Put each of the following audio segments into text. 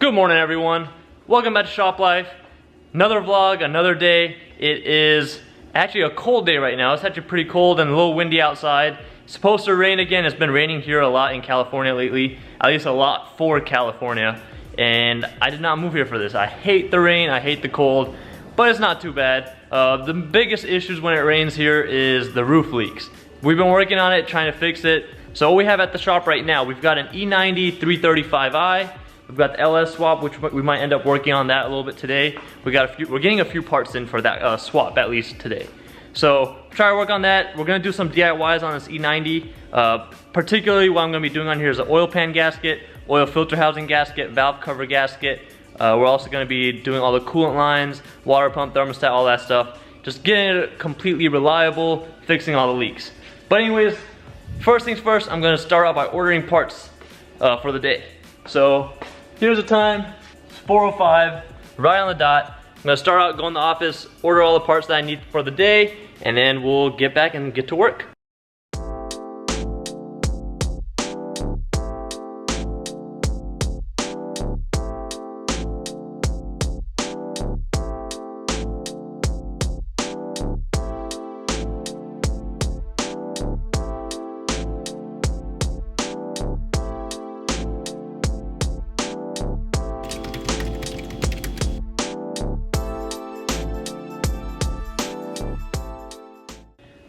Good morning, everyone. Welcome back to Shop Life. Another vlog, another day. It is actually a cold day right now. It's actually pretty cold and a little windy outside. It's supposed to rain again. It's been raining here a lot in California lately. At least a lot for California. And I did not move here for this. I hate the rain, I hate the cold, but it's not too bad. The biggest issues when it rains here is the roof leaks. We've been working on it, trying to fix it. So what we have at the shop right now, we've got an E90 335i. We've got the LS swap, which we might end up working on that a little bit today. We're getting a few parts in for that swap at least today. So try to work on that. We're gonna do some DIYs on this E90. Particularly what I'm gonna be doing on here is an oil pan gasket, oil filter housing gasket, valve cover gasket. We're also gonna be doing all the coolant lines, water pump, thermostat, all that stuff. Just getting it completely reliable, fixing all the leaks. But anyways, first things first, I'm gonna start out by ordering parts for the day. So here's the time, it's 4:05, right on the dot. I'm gonna start out, go in the office, order all the parts that I need for the day, and then we'll get back and get to work.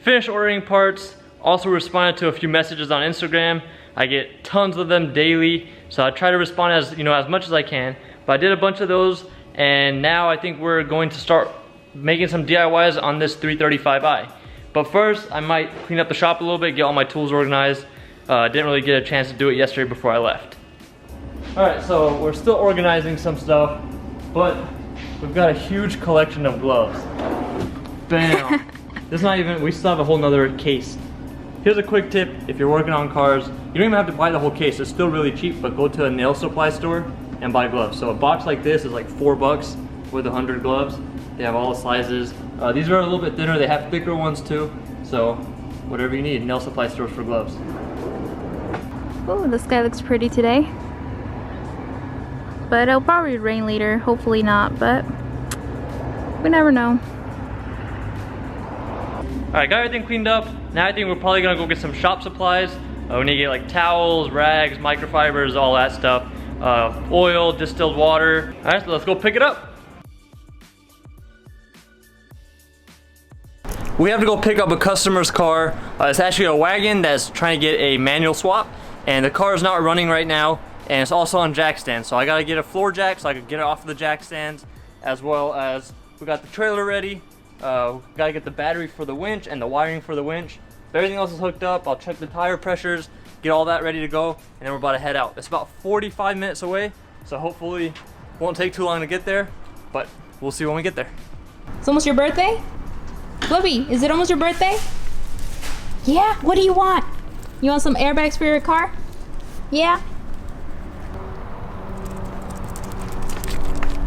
Finished ordering parts, also responded to a few messages on Instagram. I get tons of them daily, so I try to respond as much as I can. But I did a bunch of those, and now I think we're going to start making some DIYs on this 335i. But first, I might clean up the shop a little bit, get all my tools organized. Didn't really get a chance to do it yesterday before I left. Alright, so we're still organizing some stuff, but we've got a huge collection of gloves. Bam! There's not even, we still have a whole nother case. Here's a quick tip, if you're working on cars, you don't even have to buy the whole case. It's still really cheap, but go to a nail supply store and buy gloves. So a box like this is like $4 with 100 gloves. They have all the sizes. These are a little bit thinner, they have thicker ones too. So whatever you need, nail supply stores for gloves. Oh, the sky looks pretty today. But it'll probably rain later, hopefully not, but we never know. Alright, got everything cleaned up. Now I think we're probably gonna go get some shop supplies. We need to get like towels, rags, microfibers, all that stuff. Oil, distilled water. Alright, so let's go pick it up. We have to go pick up a customer's car. It's actually a wagon that's trying to get a manual swap, and the car is not running right now, and it's also on jack stands. So I gotta get a floor jack so I can get it off of the jack stands, as well as we got the trailer ready. Gotta get the battery for the winch and the wiring for the winch. If everything else is hooked up, I'll check the tire pressures, get all that ready to go, and then we're about to head out. It's about 45 minutes away, so hopefully it won't take too long to get there, but we'll see when we get there. It's almost your birthday? Fluffy, is it almost your birthday? Yeah, what do you want? You want some airbags for your car? Yeah?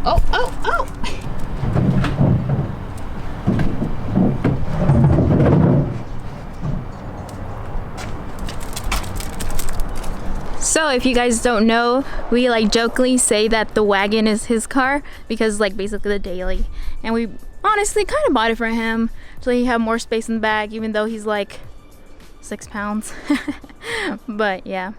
Oh, oh, oh! So if you guys don't know, we like jokingly say that the wagon is his car because like basically the daily, and we honestly kind of bought it for him so he have more space in the back, even though he's like 6 pounds. But yeah.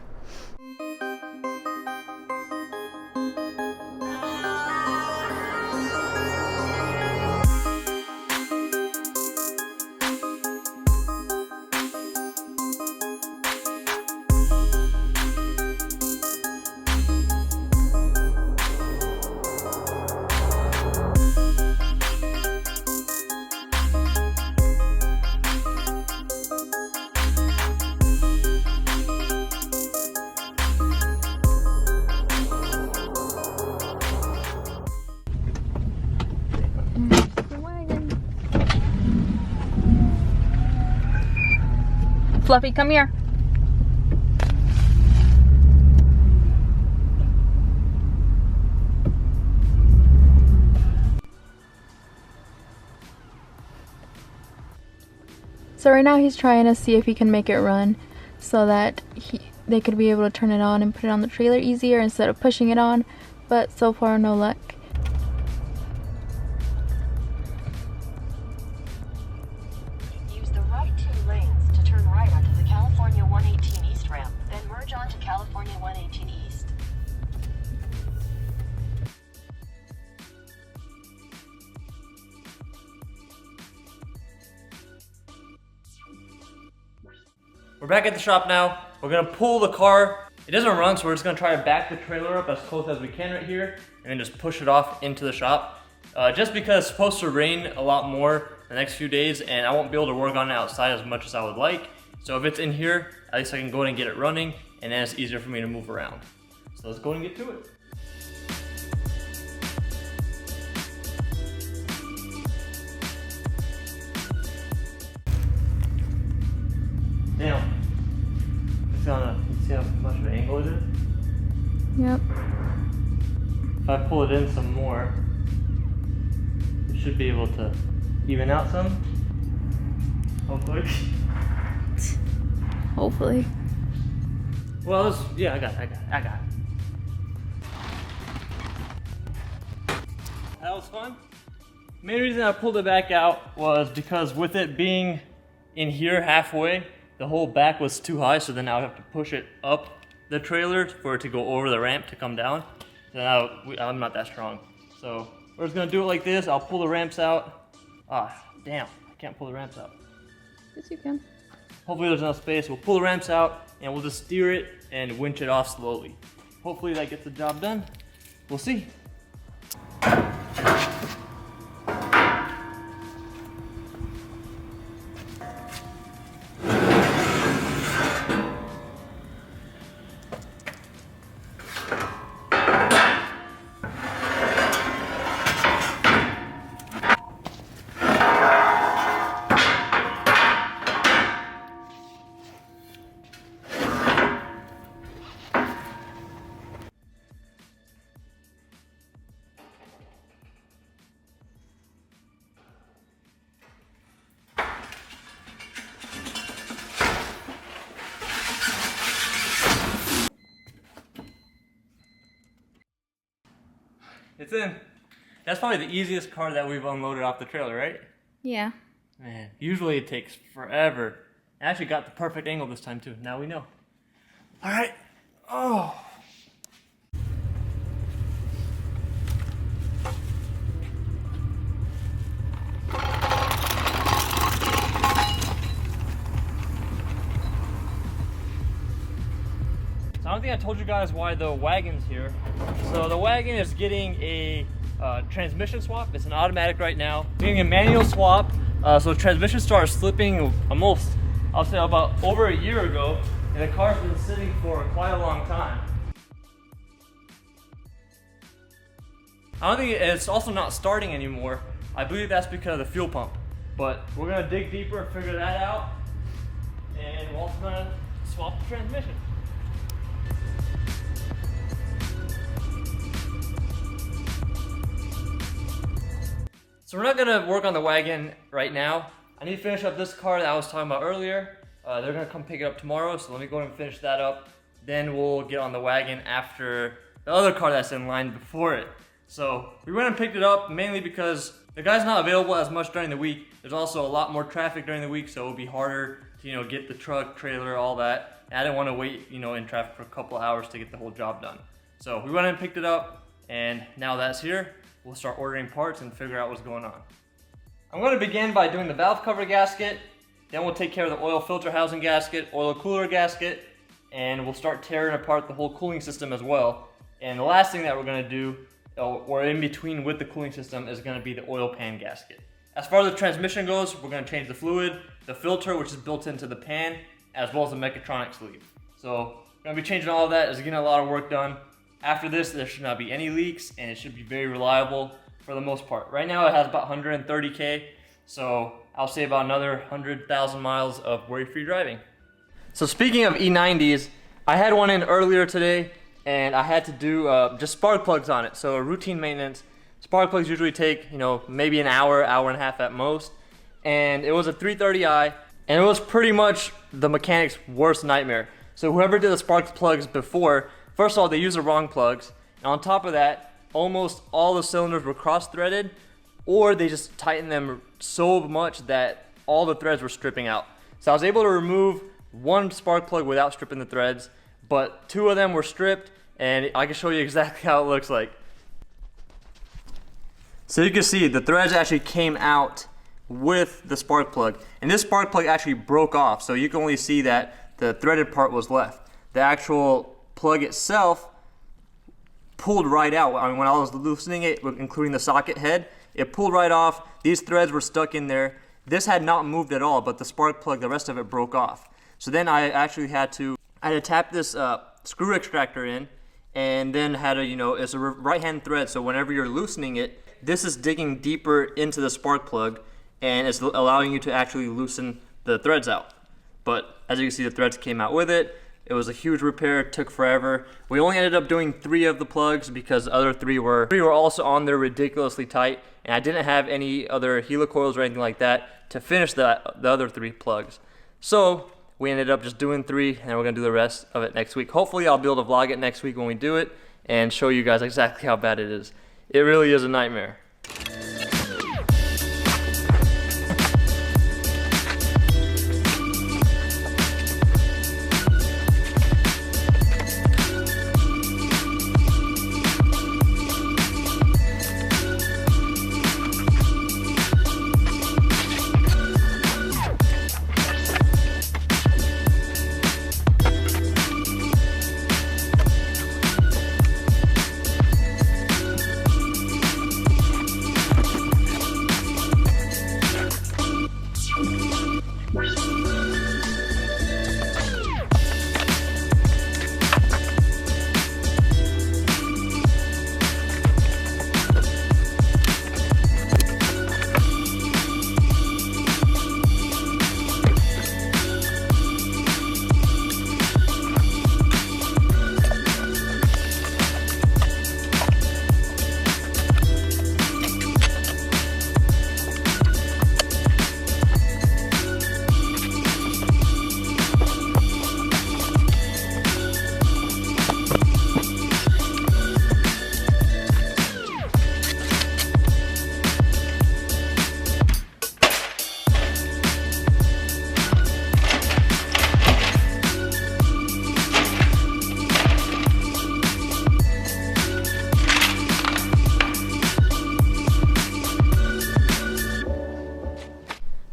Fluffy, come here. So right now he's trying to see if he can make it run so that they could be able to turn it on and put it on the trailer easier instead of pushing it on. but so far no luck. Use the right 2 lanes to turn right onto the California 118 East ramp, then merge onto California 118 East. We're back at the shop now. We're gonna pull the car. It doesn't run, so we're just gonna try to back the trailer up as close as we can right here, and then just push it off into the shop. Just because it's supposed to rain a lot more the next few days, and I won't be able to work on it outside as much as I would like. So if it's in here, at least I can go ahead and get it running, and then it's easier for me to move around. So let's go ahead and get to it. Now, see how much of an angle it is? Yep. If I pull it in some more, it should be able to even out some. Hopefully. Hopefully. Well, yeah, I got it. That was fun. Main reason I pulled it back out was because with it being in here halfway, the whole back was too high, so then I would have to push it up the trailer for it to go over the ramp to come down. So now I'm not that strong. So we're just gonna do it like this. I'll pull the ramps out. Ah, damn, I can't pull the ramps out. Yes, you can. Hopefully there's enough space. We'll pull the ramps out and we'll just steer it and winch it off slowly. Hopefully that gets the job done. We'll see. It's in. That's probably the easiest car that we've unloaded off the trailer, right? Yeah. Man, usually it takes forever. I actually got the perfect angle this time too. Now we know. All right. Oh. I don't think I told you guys why the wagon's here. So the wagon is getting a transmission swap. It's an automatic right now. Getting a manual swap. So the transmission started slipping almost, I'll say about over a year ago, and the car's been sitting for quite a long time. I don't think it's also not starting anymore. I believe that's because of the fuel pump. But we're gonna dig deeper and figure that out. And we're also gonna swap the transmission. So we're not gonna work on the wagon right now. I need to finish up this car that I was talking about earlier. They're gonna come pick it up tomorrow, so let me go ahead and finish that up. Then we'll get on the wagon after the other car that's in line before it. So we went and picked it up mainly because the guy's not available as much during the week. There's also a lot more traffic during the week, so it'll be harder to, get the truck, trailer, all that. And I didn't want to wait, in traffic for a couple hours to get the whole job done. So we went and picked it up, and now that's here. We'll start ordering parts and figure out what's going on. I'm going to begin by doing the valve cover gasket, then we'll take care of the oil filter housing gasket, oil cooler gasket, and we'll start tearing apart the whole cooling system as well. And the last thing that we're going to do, or in between with the cooling system, is going to be the oil pan gasket. As far as the transmission goes, we're going to change the fluid, the filter, which is built into the pan, as well as the mechatronic sleeve. So we're going to be changing all of that. It's getting a lot of work done. After this, there should not be any leaks, and it should be very reliable for the most part. Right now, it has about 130K, so I'll say about another 100,000 miles of worry-free driving. So speaking of E90s, I had one in earlier today, and I had to do just spark plugs on it. So routine maintenance. Spark plugs usually take, maybe an hour, hour and a half at most. And it was a 330i, and it was pretty much the mechanic's worst nightmare. So whoever did the spark plugs before, first of all, they used the wrong plugs, And on top of that, almost all the cylinders were cross-threaded, or they just tightened them so much that all the threads were stripping out. So I was able to remove one spark plug without stripping the threads, but 2 of them were stripped, and I can show you exactly how it looks like. So you can see the threads actually came out with the spark plug, and this spark plug actually broke off, so you can only see that the threaded part was left. The actual plug itself pulled right out. I mean, when I was loosening it, including the socket head, it pulled right off. These threads were stuck in there. This had not moved at all, but the spark plug, the rest of it broke off. So then I actually had to tap this screw extractor in, and then had to, it's a right-hand thread, so whenever you're loosening it, this is digging deeper into the spark plug, and it's allowing you to actually loosen the threads out. But as you can see, the threads came out with it. It was a huge repair, it took forever. We only ended up doing 3 of the plugs because the other 3 were also on there ridiculously tight, and I didn't have any other helicoils or anything like that to finish the other 3 plugs. So we ended up just doing 3, and we're gonna do the rest of it next week. Hopefully I'll be able to vlog it next week when we do it and show you guys exactly how bad it is. It really is a nightmare.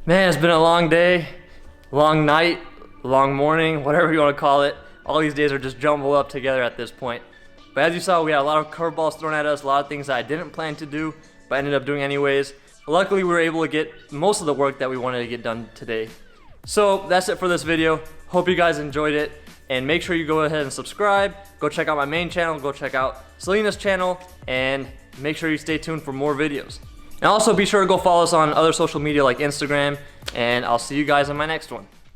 Man, it's been a long day, long night, long morning, whatever you want to call it. All these days are just jumbled up together at this point. But as you saw, we had a lot of curveballs thrown at us, a lot of things that I didn't plan to do, but ended up doing anyways. Luckily, we were able to get most of the work that we wanted to get done today. So that's it for this video. Hope you guys enjoyed it. And make sure you go ahead and subscribe. Go check out my main channel. Go check out Selena's channel. And make sure you stay tuned for more videos. And also be sure to go follow us on other social media like Instagram. And I'll see you guys on my next one.